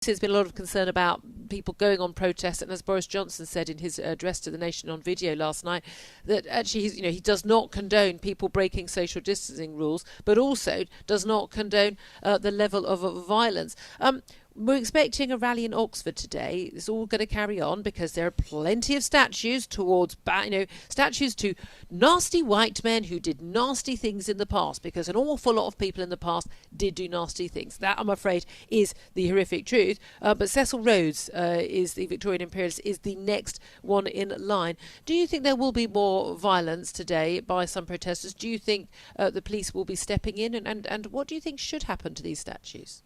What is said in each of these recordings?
There's been a lot of concern about people going on protest, and as Boris Johnson said in his address to the nation on video last night, that actually he does not condone people breaking social distancing rules, but also does not condone the level of violence. We're expecting a rally in Oxford today. It's all going to carry on because there are plenty of statues towards, statues to nasty white men who did nasty things in the past, because an awful lot of people in the past did do nasty things. That, I'm afraid, is the horrific truth. But Cecil Rhodes, is the Victorian imperialist, is the next one in line. Do you think there will be more violence today by some protesters? Do you think the police will be stepping in? And what do you think should happen to these statues?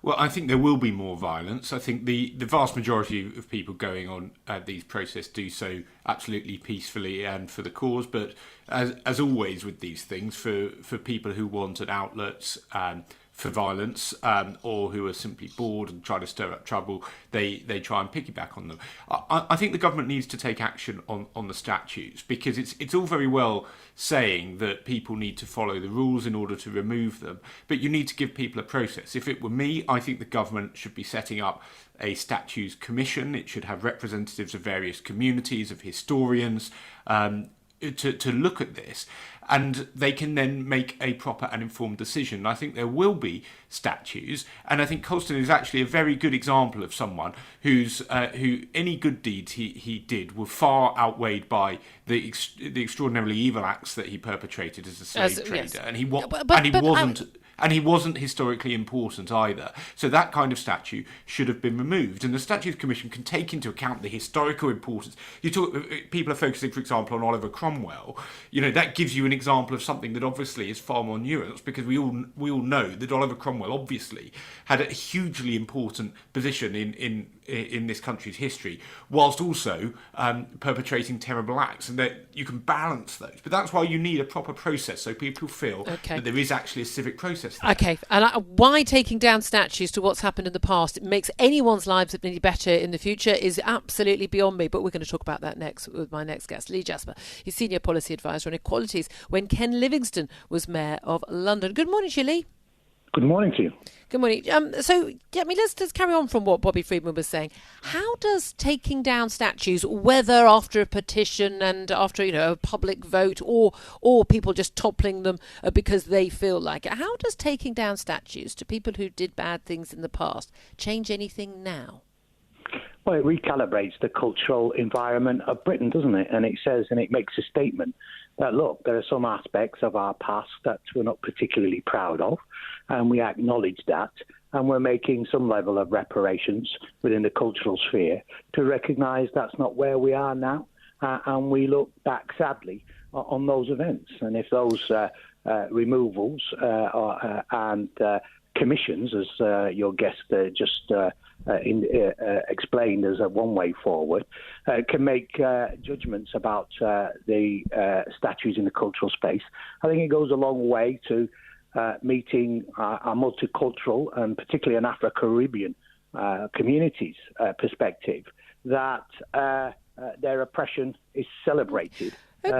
Well, I think there will be more violence. I think the vast majority of people going on these protests do so absolutely peacefully and for the cause. But as always with these things, for people who want an outlet for violence or who are simply bored and try to stir up trouble, they try and piggyback on them. I think the government needs to take action on the statues, because it's all very well saying that people need to follow the rules in order to remove them, but you need to give people a process. If it were me, I think the government should be setting up a statues commission. It should have representatives of various communities, of historians, to look at this, and they can then make a proper and informed decision. I think there will be statues, and I think Colston is actually a very good example of someone who any good deeds he did were far outweighed by the extraordinarily evil acts that he perpetrated as a slave trader, yes. And he wasn't historically important either. So that kind of statue should have been removed. And the Statues Commission can take into account the historical importance. People are focusing, for example, on Oliver Cromwell. That gives you an example of something that obviously is far more nuanced, because we all know that Oliver Cromwell obviously had a hugely important position in this country's history, whilst also perpetrating terrible acts, and that you can balance those. But that's why you need a proper process, so people feel that there is actually a civic process there. Okay, and why taking down statues to what's happened in the past, it makes anyone's lives any better in the future, is absolutely beyond me. But we're going to talk about that next with my next guest, Lee Jasper. He's Senior Policy Advisor on Equalities when Ken Livingstone was Mayor of London. Good morning to you, Lee. Good morning to you. Good morning. Let's carry on from what Bobby Friedman was saying. How does taking down statues, whether after a petition and after a public vote, or people just toppling them because they feel like it, how does taking down statues to people who did bad things in the past change anything now? Well, it recalibrates the cultural environment of Britain, doesn't it? And it makes a statement that, look, there are some aspects of our past that we're not particularly proud of, and we acknowledge that, and we're making some level of reparations within the cultural sphere to recognise that's not where we are now, and we look back sadly on those events. And if those removals and commissions, as your guest just explained as a one way forward, can make judgments about the statues in the cultural space, I think it goes a long way to meeting our multicultural and particularly an Afro-Caribbean communities perspective, that their oppression is celebrated as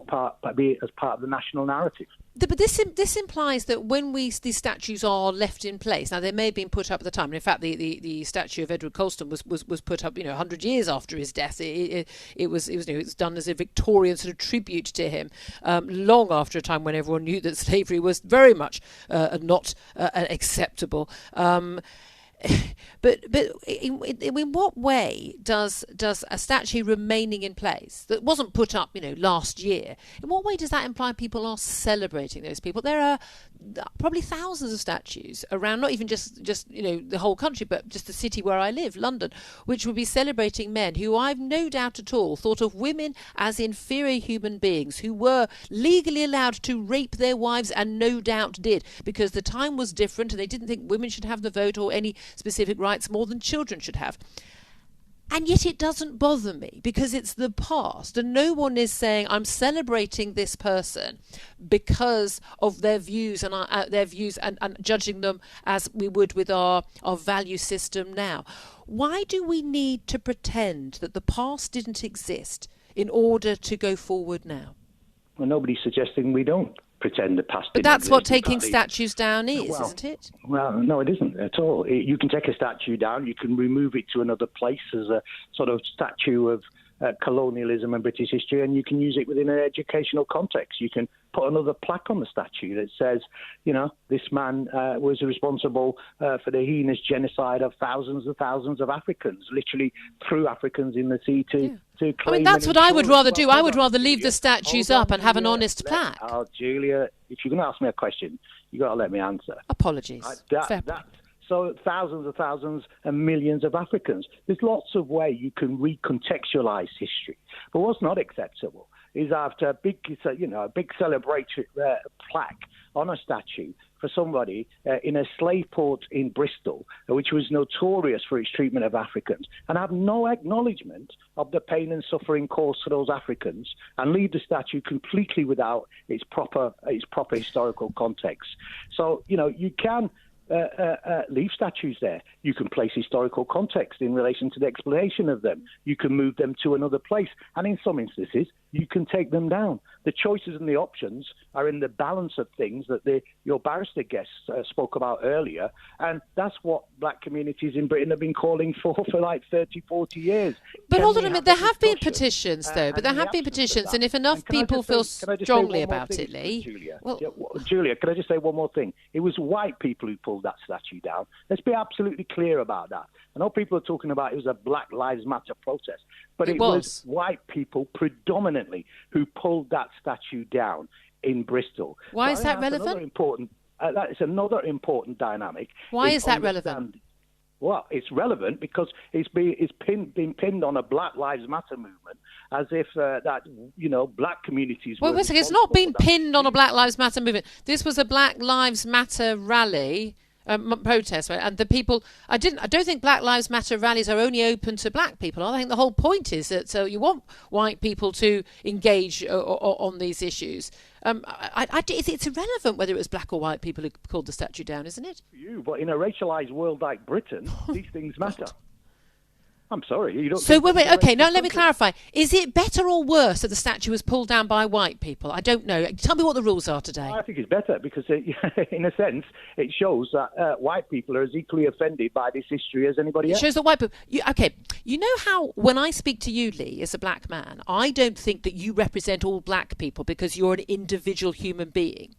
part of the national narrative. But this implies that when these statues are left in place, now they may have been put up at the time. And in fact, the statue of Edward Colston was put up 100 years after his death. It was done as a Victorian sort of tribute to him, long after a time when everyone knew that slavery was very much not acceptable. But in what way does a statue remaining in place that wasn't put up last year, in what way does that imply people are celebrating those people? There are probably thousands of statues around, not even just the whole country, but just the city where I live, London, which would be celebrating men who I've no doubt at all thought of women as inferior human beings who were legally allowed to rape their wives, and no doubt did, because the time was different and they didn't think women should have the vote or any specific rights more than children should have. And yet it doesn't bother me, because it's the past, and no one is saying I'm celebrating this person because of their views and judging them as we would with our value system now. Why do we need to pretend that the past didn't exist in order to go forward now? Well, nobody's suggesting we don't. pretend the past. But that's what taking statues down is, isn't it? Well, no, it isn't at all. You can take a statue down, you can remove it to another place as a sort of statue of colonialism and British history, and you can use it within an educational context. You can put another plaque on the statue that says, this man was responsible for the heinous genocide of thousands and thousands of Africans, literally threw Africans in the sea to claim. I mean, that's what I would rather do. I would rather leave the statues up and have an honest plaque. Oh, Julia, if you're going to ask me a question, you've got to let me answer. Apologies. So thousands and millions of Africans. There's lots of ways you can recontextualize history. But what's not acceptable is after a big celebratory plaque on a statue for somebody in a slave port in Bristol, which was notorious for its treatment of Africans, and have no acknowledgement of the pain and suffering caused to those Africans, and leave the statue completely without its proper historical context. So, you can leave statues there. You can place historical context in relation to the explanation of them. You can move them to another place. And in some instances, you can take them down. The choices and the options are in the balance of things that your barrister guest spoke about earlier. And that's what black communities in Britain have been calling for like 30, 40 years. But hold on a minute. There have been petitions, though. But there have been petitions. And if enough people feel strongly about it, Lee... Julia, can I just say one more thing? It was white people who pulled that statue down. Let's be absolutely clear about that. I know people are talking about it was a Black Lives Matter protest, but it was white people predominantly who pulled that statue down in Bristol. Why is that relevant? That is another important dynamic. Why is that relevant? Well, it's relevant because it's been pinned on a Black Lives Matter movement as if black communities. Well, it's not been pinned on a Black Lives Matter movement. This was a Black Lives Matter rally. Protest, right? And the people, I don't think Black Lives Matter rallies are only open to black people. I think the whole point is that so you want white people to engage on these issues. It's irrelevant whether it was black or white people who called the statue down, isn't it? For you, but in a racialised world like Britain, these things matter. I'm sorry, you don't. So wait. Okay, now let me clarify. Is it better or worse that the statue was pulled down by white people? I don't know. Tell me what the rules are today. I think it's better because, in a sense, it shows that white people are as equally offended by this history as anybody else. It shows that white people. You know how when I speak to you, Lee, as a black man, I don't think that you represent all black people because you're an individual human being.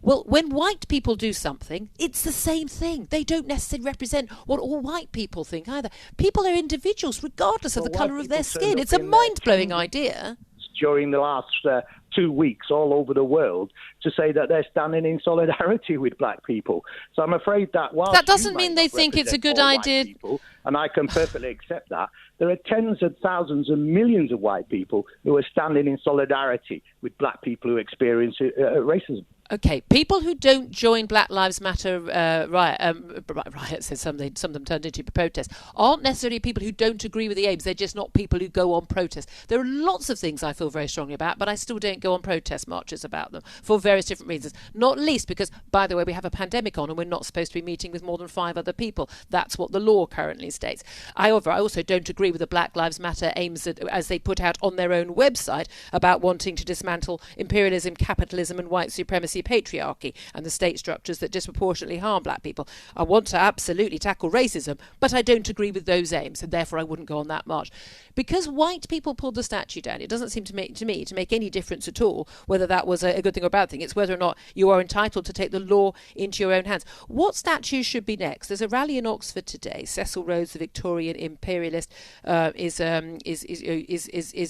Well, when white people do something, it's the same thing. They don't necessarily represent what all white people think either. People are individuals regardless of the colour of their skin. It's a mind-blowing idea. During the last 2 weeks all over the world to say that they're standing in solidarity with black people. So I'm afraid that while that doesn't mean they think it's a good idea. People, and I can perfectly accept that, there are tens of thousands and millions of white people who are standing in solidarity with black people who experience racism. Okay, people who don't join Black Lives Matter riots, as some of them turned into protests, aren't necessarily people who don't agree with the aims. They're just not people who go on protest. There are lots of things I feel very strongly about, but I still don't go on protest marches about them for various different reasons. Not least because, by the way, we have a pandemic on and we're not supposed to be meeting with more than 5 other people. That's what the law currently states. However, I also don't agree with the Black Lives Matter aims that, as they put out on their own website, about wanting to dismantle imperialism, capitalism and white supremacy, patriarchy and the state structures that disproportionately harm black people. I want to absolutely tackle racism, but I don't agree with those aims, and therefore I wouldn't go on that march. Because white people pulled the statue down, it doesn't seem to me to make any difference at all whether that was a good thing or a bad thing. It's whether or not you are entitled to take the law into your own hands. What statue should be next? There's a rally in Oxford today. Cecil Rhodes, the Victorian imperialist, is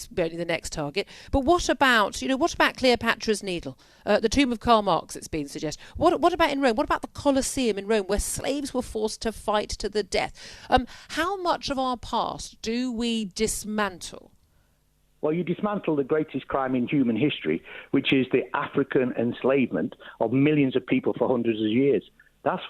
burning the next target. But what about Cleopatra's Needle, the tomb of Karl Marx? It's been suggested. What about in Rome? What about the Colosseum in Rome, where slaves were forced to fight to the death? How much of our past do we dismantle? Well, you dismantle the greatest crime in human history, which is the African enslavement of millions of people for hundreds of years. That's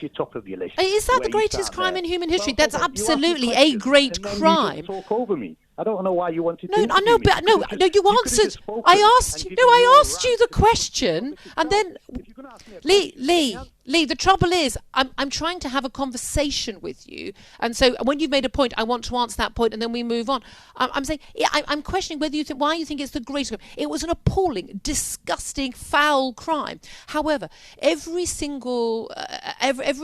your top of your list. Is that the greatest crime in human history? That's absolutely a great crime. You talk over me. I don't know why you wanted to. No, I know, but no, you answered. I asked you the question, and then Lee, Lee, the trouble is, I'm trying to have a conversation with you, and so when you've made a point, I want to answer that point, and then we move on. I'm saying, I'm questioning why you think it's the greatest crime. It was an appalling, disgusting, foul crime. However, every single empire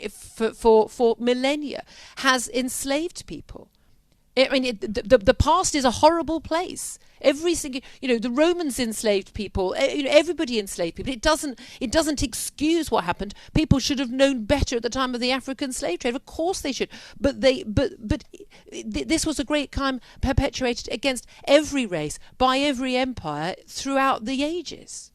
for millennia has enslaved people. The past is a horrible place. Every single, the Romans enslaved people. Everybody enslaved people. It doesn't excuse what happened. People should have known better at the time of the African slave trade. Of course they should. But this was a great crime perpetuated against every race by every empire throughout the ages.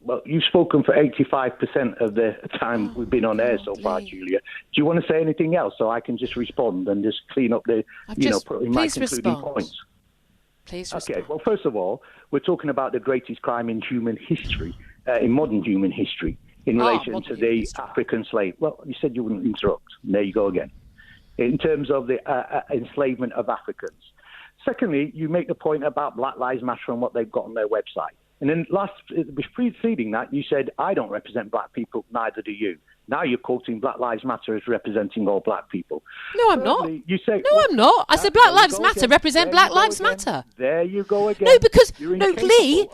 Well, you've spoken for 85% of the time we've been on air so far, Julia. Do you want to say anything else so I can just respond and just clean up the, my concluding points? Please respond. Okay, well, first of all, we're talking about the greatest crime in human history, in modern human history, in relation to the African slave. Well, you said you wouldn't interrupt. There you go again. In terms of the enslavement of Africans. Secondly, you make the point about Black Lives Matter and what they've got on their website. And then preceding that, you said, I don't represent black people, neither do you. Now you're quoting Black Lives Matter as representing all black people. No, I'm not. You say, no, I'm not. I said Black Lives Matter represent Black Lives Matter. There you go again. No, because, Lee,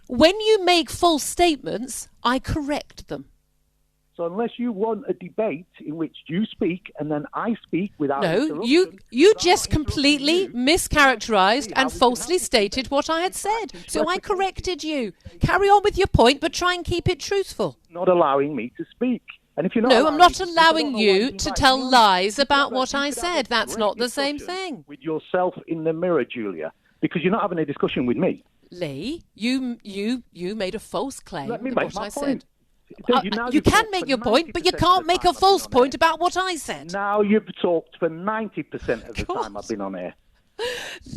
when you make false statements, I correct them. So unless you want a debate in which you speak and then I speak without interruption... No, you just completely mischaracterised and falsely stated what I had said. So I corrected you. Carry on with your point, but try and keep it truthful. Not allowing me to speak. And if you're not no, I'm not allowing you to tell lies about what I said. That's not the same thing. With yourself in the mirror, Julia, because you're not having a discussion with me. Lee, you made a false claim Let me about make what my I point. said. You can make your point, but you can't make a false point about what I said. Now you've talked for 90% of the time I've been on air.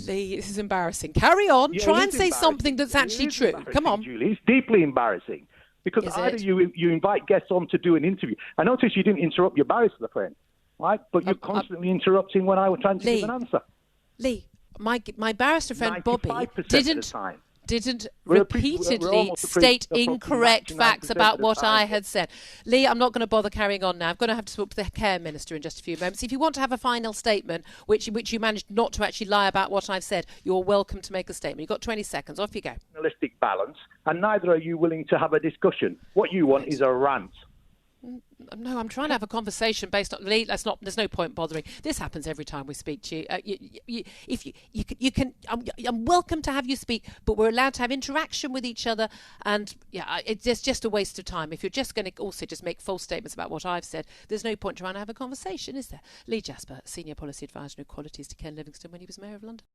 Lee, this is embarrassing. Carry on. Yeah, try and say something that's actually true. Come on. Julie, it's deeply embarrassing. Because either you invite guests on to do an interview. I noticed you didn't interrupt your barrister friend, right? But you're constantly interrupting when I was trying to give an answer. Lee, my barrister friend Bobby didn't repeatedly state incorrect facts about what I had said. Lee, I'm not going to bother carrying on now. I'm going to have to talk to the care minister in just a few moments. If you want to have a final statement, which you managed not to actually lie about what I've said, you're welcome to make a statement. You've got 20 seconds. Off you go. Realistic balance, and neither are you willing to have a discussion. What you want is a rant. No, I'm trying to have a conversation based on Lee. There's no point bothering. This happens every time we speak to you. I'm welcome to have you speak, but we're allowed to have interaction with each other. And it's just a waste of time. If you're just going to also just make false statements about what I've said, there's no point trying to have a conversation, is there? Lee Jasper, Senior Policy Advisor on Equalities to Ken Livingstone when he was Mayor of London.